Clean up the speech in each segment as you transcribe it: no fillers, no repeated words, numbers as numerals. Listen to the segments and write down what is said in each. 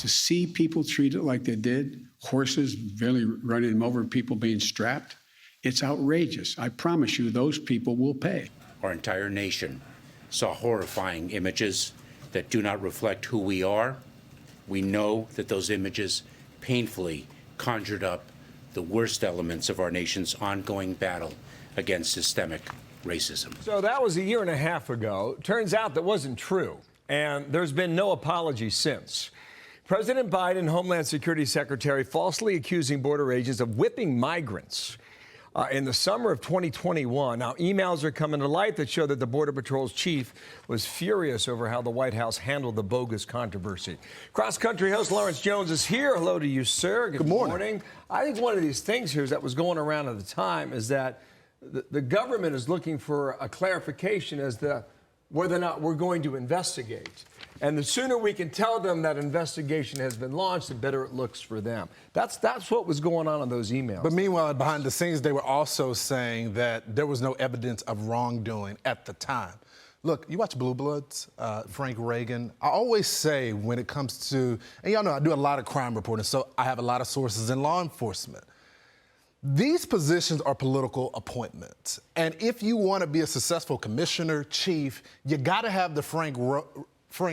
to see people treated like they did, horses barely running them over, people being strapped, it's outrageous. I promise you those people will pay. Our entire nation saw horrifying images that do not reflect who we are. We know that those images painfully conjured up the worst elements of our nation's ongoing battle against systemic racism. So that was a year and a half ago. Turns out that wasn't true, and there's been no apology since. President Biden, Homeland Security Secretary, falsely accusing border agents of whipping migrants in the summer of 2021. Now, emails are coming to light that show that the Border Patrol's chief was furious over how the White House handled the bogus controversy. Cross-country host Lawrence Jones is here. Hello to you, sir. Good morning. I think one of these things here that was going around at the time is that the government is looking for a clarification as to whether or not we're going to investigate. And the sooner we can tell them that investigation has been launched, the better it looks for them. That's what was going on in those emails. But meanwhile, behind the scenes, they were also saying that there was no evidence of wrongdoing at the time. Look, you watch Blue Bloods, Frank Reagan. I always say when it comes to, and y'all know I do a lot of crime reporting, so I have a lot of sources in law enforcement. These positions are political appointments. And if you want to be a successful commissioner, chief, you got to have the Frank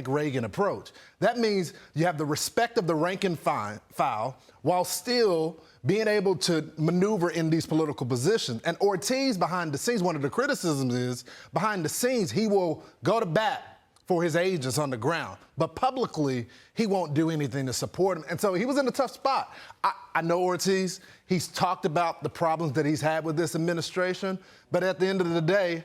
Reagan approach. That means you have the respect of the rank and file while still being able to maneuver in these political positions. And Ortiz, behind the scenes, one of the criticisms is, behind the scenes, he will go to bat for his agents on the ground. But publicly, he won't do anything to support him. And so he was in a tough spot. I know Ortiz. He's talked about the problems that he's had with this administration. But at the end of the day,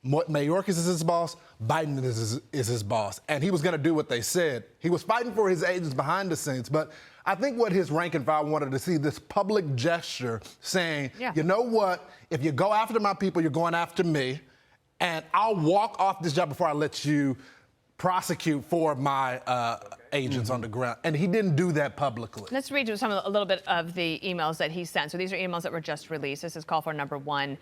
Mayorkas is his boss, Biden is his boss, and he was going to do what they said. He was fighting for his agents behind the scenes, but I think what his rank and file wanted to see, this public gesture saying, you know what, if you go after my people, you're going after me, and I'll walk off this job before I let you prosecute for my agents on the ground. And he didn't do that publicly. Let's read you a little bit of the emails that he sent. So these are emails that were just released. This is call for number 1.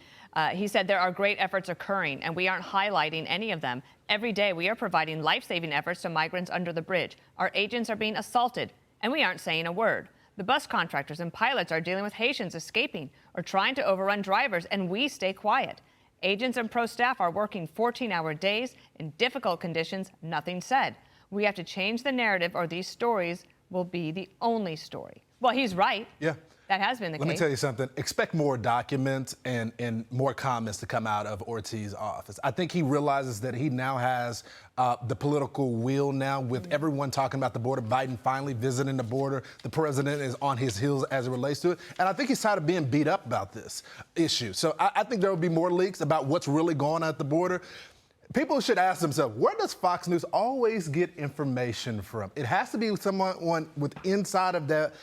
He said, there are great efforts occurring, and we aren't highlighting any of them. Every day, we are providing life-saving efforts to migrants under the bridge. Our agents are being assaulted, and we aren't saying a word. The bus contractors and pilots are dealing with Haitians escaping or trying to overrun drivers, and we stay quiet. Agents and pro staff are working 14-hour days in difficult conditions, nothing said. We have to change the narrative, or these stories will be the only story. Well, he's right. Yeah. That has been the case. Let me tell you something. Expect more documents and more comments to come out of Ortiz's office. I think he realizes that he now has the political will now with everyone talking about the border. Biden finally visiting the border. The president is on his heels as it relates to it. And I think he's tired of being beat up about this issue. So I think there will be more leaks about what's really going on at the border. People should ask themselves, where does Fox News always get information from? It has to be someone with inside of that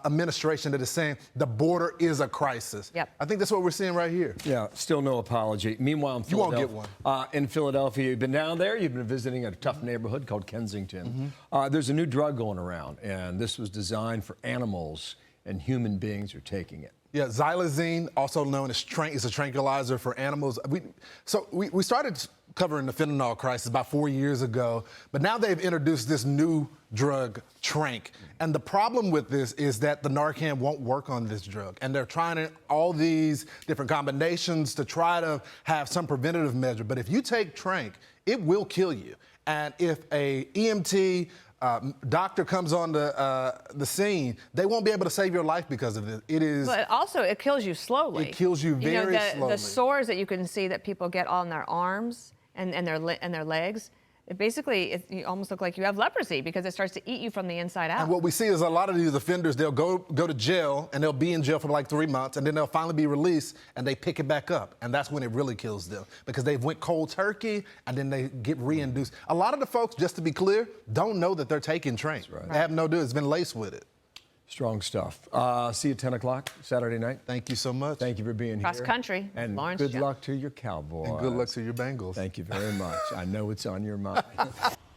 administration that is saying the border is a crisis. Yep. I think that's what we're seeing right here. Yeah, still no apology. Meanwhile, in Philadelphia, you won't get one. In Philadelphia, you've been down there. You've been visiting a tough neighborhood called Kensington. There's a new drug going around, and this was designed for animals, and human beings are taking it. Yeah, xylazine, also known as is a tranquilizer for animals. We started covering the fentanyl crisis about 4 years ago, but now they've introduced this new drug, Trank. And the problem with this is that the Narcan won't work on this drug. And they're trying all these different combinations to try to have some preventative measure. But if you take Trank, it will kill you. And if a EMT doctor comes on the scene, they won't be able to save your life because of it. It is. But also, it kills you slowly. It kills you very slowly. The sores that you can see that people get on their arms and their legs, you almost look like you have leprosy because it starts to eat you from the inside out. And what we see is a lot of these offenders, they'll go to jail, and they'll be in jail for like 3 months, and then they'll finally be released, and they pick it back up. And that's when it really kills them because they've went cold turkey, and then they get reinduced. A lot of the folks, just to be clear, don't know that they're taking Trank. Right. They have no idea. It's been laced with it. Strong stuff. See you at 10 o'clock Saturday night. Thank you so much. Thank you for being Cross here. country. And Lawrence good Jones. luck to your Cowboys. And good luck to your Bengals. Thank you very much. I know it's on your mind.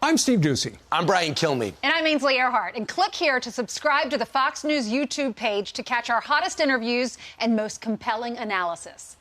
I'm Steve Ducey. I'm Brian Kilmeade. And I'm Ainsley Earhart. And click here to subscribe to the Fox News YouTube page to catch our hottest interviews and most compelling analysis.